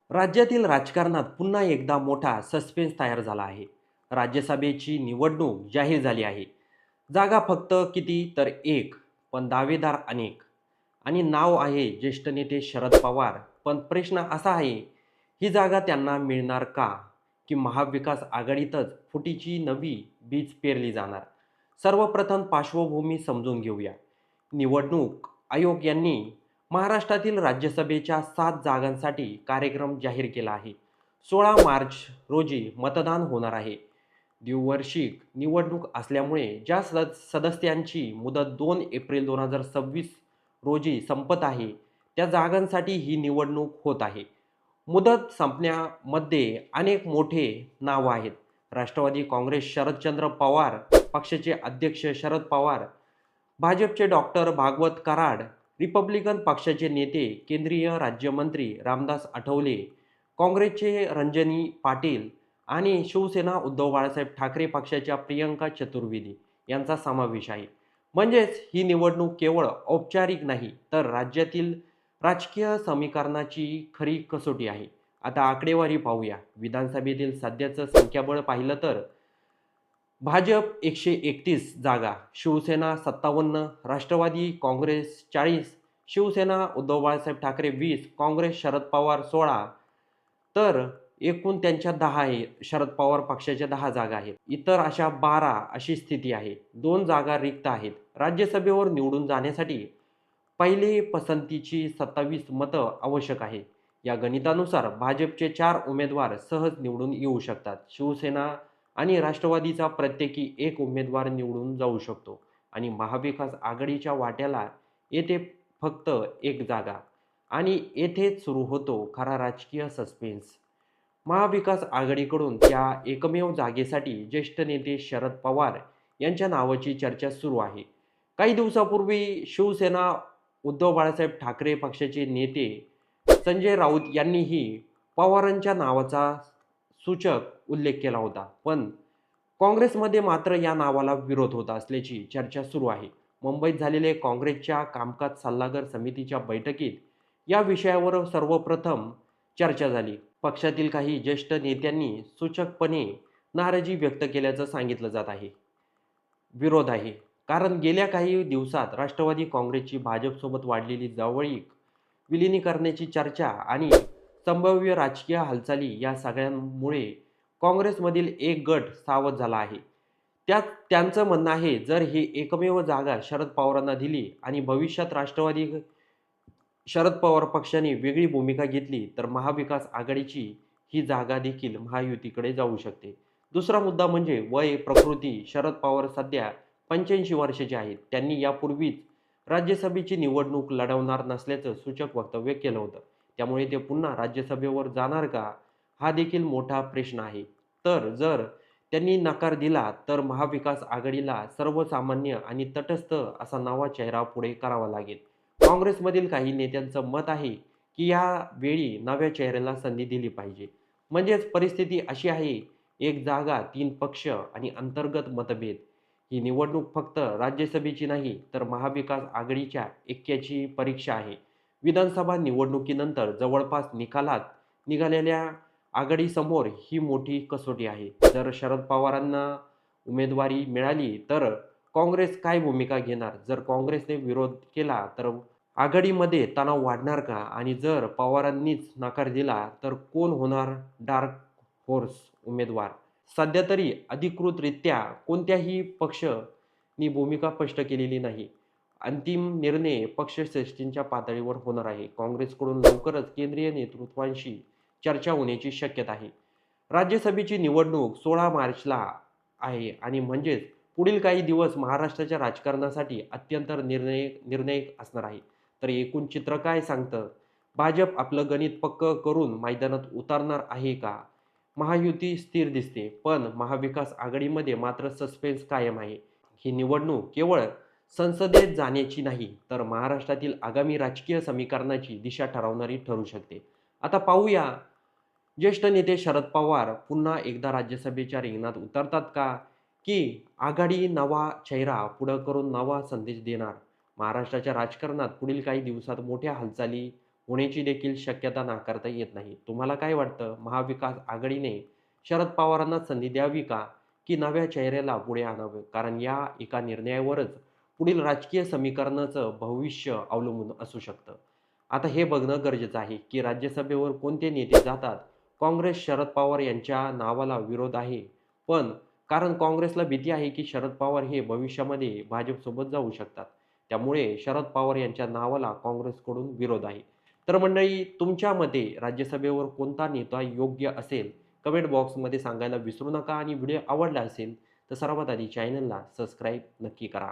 राज्यातील राजकारणात पुन्हा एकदा मोठा सस्पेन्स तयार झाला आहे. राज्यसभेची निवडणूक जाहीर झाली आहे. जागा फक्त किती तर एक, पण दावेदार अनेक. आणि नाव आहे ज्येष्ठ नेते शरद पवार. पण प्रश्न असा आहे, ही जागा त्यांना मिळणार का? की महाविकास आघाडीतच फुटीची नवी बीज पेरली जाणार? सर्वप्रथम पार्श्वभूमी समजून घेऊया. निवडणूक आयोग यांनी महाराष्ट्रातील राज्यसभेच्या 7 जागांसाठी कार्यक्रम जाहीर केला आहे. 16 मार्च रोजी मतदान होणार आहे. द्विवार्षिक निवडणूक असल्यामुळे ज्या सदस्यांची मुदत 2 एप्रिल 2026 रोजी संपत आहे, त्या जागांसाठी ही निवडणूक होत आहे. मुदत संपण्यामध्ये अनेक मोठे नाव आहेत. राष्ट्रवादी काँग्रेस शरदचंद्र पवार, पक्षाचे अध्यक्ष शरद पवार, भाजपचे डॉक्टर भागवत कराड, रिपब्लिकन पक्षाचे नेते केंद्रीय राज्यमंत्री रामदास आठवले, काँग्रेसचे रंजनी पाटील आणि शिवसेना उद्धव बाळासाहेब ठाकरे पक्षाच्या प्रियंका चतुर्वेदी यांचा समावेश आहे. म्हणजेच ही निवडणूक केवळ औपचारिक नाही, तर राज्यातील राजकीय समीकरणाची खरी कसोटी आहे. आता आकडेवारी पाहूया. विधानसभेतील सध्याचं संख्याबळ पाहिलं तर भाजप 131 जागा, शिवसेना 57, राष्ट्रवादी काँग्रेस 40, शिवसेना उद्धव बाळासाहेब ठाकरे 20, काँग्रेस शरद पवार 16, तर एकूण त्यांच्या 10 आहे. शरद पवार पक्षाच्या 10 जागा आहेत. इतर अशा 12 अशी स्थिती आहे. 2 जागा रिक्त आहेत. राज्यसभेवर निवडून जाण्यासाठी पहिले पसंतीची 27 मतं आवश्यक आहे. या गणितानुसार भाजपचे 4 उमेदवार सहज निवडून येऊ शकतात. शिवसेना आणि राष्ट्रवादीचा प्रत्येकी एक उमेदवार निवडून जाऊ शकतो आणि महाविकास आघाडीच्या वाट्याला येथे फक्त एक जागा. आणि येथेच सुरू होतो खरा राजकीय सस्पेन्स. महाविकास आघाडीकडून त्या एकमेव जागेसाठी ज्येष्ठ नेते शरद पवार यांच्या नावाची चर्चा सुरू आहे. काही दिवसापूर्वी शिवसेना उद्धव बाळासाहेब ठाकरे पक्षाचे नेते संजय राऊत यांनीही पवारांच्या नावाचा सूचक उल्लेख केला होता. पण काँग्रेसमध्ये मात्र या नावाला विरोध होत असल्याची चर्चा सुरू आहे. मुंबईत झालेल्या काँग्रेसच्या कामकाज सल्लागार समितीच्या बैठकीत या विषयावर सर्वप्रथम चर्चा झाली. पक्षातील काही ज्येष्ठ नेत्यांनी सूचकपणे नाराजी व्यक्त केल्याचं सांगितलं जात आहे. विरोध आहे. कारण गेल्या काही दिवसात राष्ट्रवादी काँग्रेसची भाजपसोबत वाढलेली जवळीक, विलिनीकरणाची चर्चा आणि संभाव्य राजकीय हालचाली या सगळ्यांमुळे काँग्रेसमधील एक गट सावध झाला आहे. त्यांचं म्हणणं आहे, जर ही एकमेव जागा शरद पवारांना दिली आणि भविष्यात राष्ट्रवादी शरद पवार पक्षाने वेगळी भूमिका घेतली तर महाविकास आघाडीची ही जागा देखील महायुतीकडे जाऊ शकते. दुसरा मुद्दा म्हणजे वय, प्रकृती. शरद पवार सध्या 85 वर्षाचे आहेत. त्यांनी यापूर्वीच राज्यसभेची निवडणूक लढवणार नसल्याचं सूचक वक्तव्य केलं होतं. त्यामुळे ते पुन्हा राज्यसभेवर जाणार का? हा देखील मोठा प्रश्न आहे. तर जर त्यांनी नकार दिला तर महाविकास आघाडीला सर्वसामान्य आणि तटस्थ असा नवा चेहरा पुढे करावा लागेल. काँग्रेसमधील काही नेत्यांचं मत आहे की या वेळी नव्या चेहऱ्याला संधी दिली पाहिजे. म्हणजेच परिस्थिती अशी आहे, एक जागा, 3 पक्ष आणि अंतर्गत मतभेद. ही निवडणूक फक्त राज्यसभेची नाही, तर महाविकास आघाडीच्या ऐक्याची परीक्षा आहे. विधानसभा निवडणुकीनंतर जवळपास निकालात निघालेल्या आघाडीसमोर ही मोठी कसोटी आहे. जर शरद पवारांना उमेदवारी मिळाली तर काँग्रेस काय भूमिका घेणार? जर काँग्रेसने विरोध केला तर आघाडीमध्ये तणाव वाढणार का? आणि जर पवारांनीच नकार दिला तर कोण होणार डार्क होर्स उमेदवार? सध्या तरी अधिकृतरित्या कोणत्याही पक्षाने भूमिका स्पष्ट केलेली नाही. अंतिम निर्णय पक्षश्रेष्ठींच्या पातळीवर होणार आहे. काँग्रेसकडून लवकरच केंद्रीय नेतृत्वांशी चर्चा होण्याची शक्यता आहे. राज्यसभेची निवडणूक 16 मार्चला आहे आणि म्हणजेच पुढील काही दिवस महाराष्ट्राच्या राजकारणासाठी अत्यंत निर्णायक असणार आहे. तर एकूण चित्र काय सांगतं? भाजप आपलं गणित पक्कं करून मैदानात उतरणार आहे का? महायुती स्थिर दिसते, पण महाविकास आघाडीमध्ये मात्र सस्पेन्स कायम आहे. ही निवडणूक केवळ संसदेत जाण्याची नाही, तर महाराष्ट्रातील आगामी राजकीय समीकरणाची दिशा ठरवणारी ठरू शकते. आता पाहूया, ज्येष्ठ नेते शरद पवार पुन्हा एकदा राज्यसभेच्या रिंगणात उतरतात का? की आघाडी नवा चेहरा पुढं करून नवा संदेश देणार? महाराष्ट्राच्या राजकारणात पुढील काही दिवसात मोठ्या हालचाली होण्याची देखील शक्यता नाकारता येत नाही. तुम्हाला काय वाटतं? महाविकास आघाडीने शरद पवारांना संधी द्यावी का? की नव्या चेहऱ्याला पुढे आणावे? कारण या एका निर्णयावरच पुढील राजकीय समीकरणाचं भविष्य अवलंबून असू शकतं. आता हे बघणं गरजेचं आहे, की राज्यसभेवर कोणते नेते जातात. काँग्रेस शरद पवार यांच्या नावाला विरोध आहे. पण कारण काँग्रेसला भीती आहे, की शरद पवार हे भविष्यामध्ये भाजपसोबत जाऊ शकतात. त्यामुळे शरद पवार यांच्या नावाला काँग्रेसकडून विरोध आहे. तर मंडळी, तुमच्या मते राज्यसभेवर कोणता नेता योग्य असेल? कमेंट बॉक्समध्ये सांगायला विसरू नका आणि व्हिडिओ आवडला असेल तर सर्वात आधी चॅनलला सबस्क्राईब नक्की करा.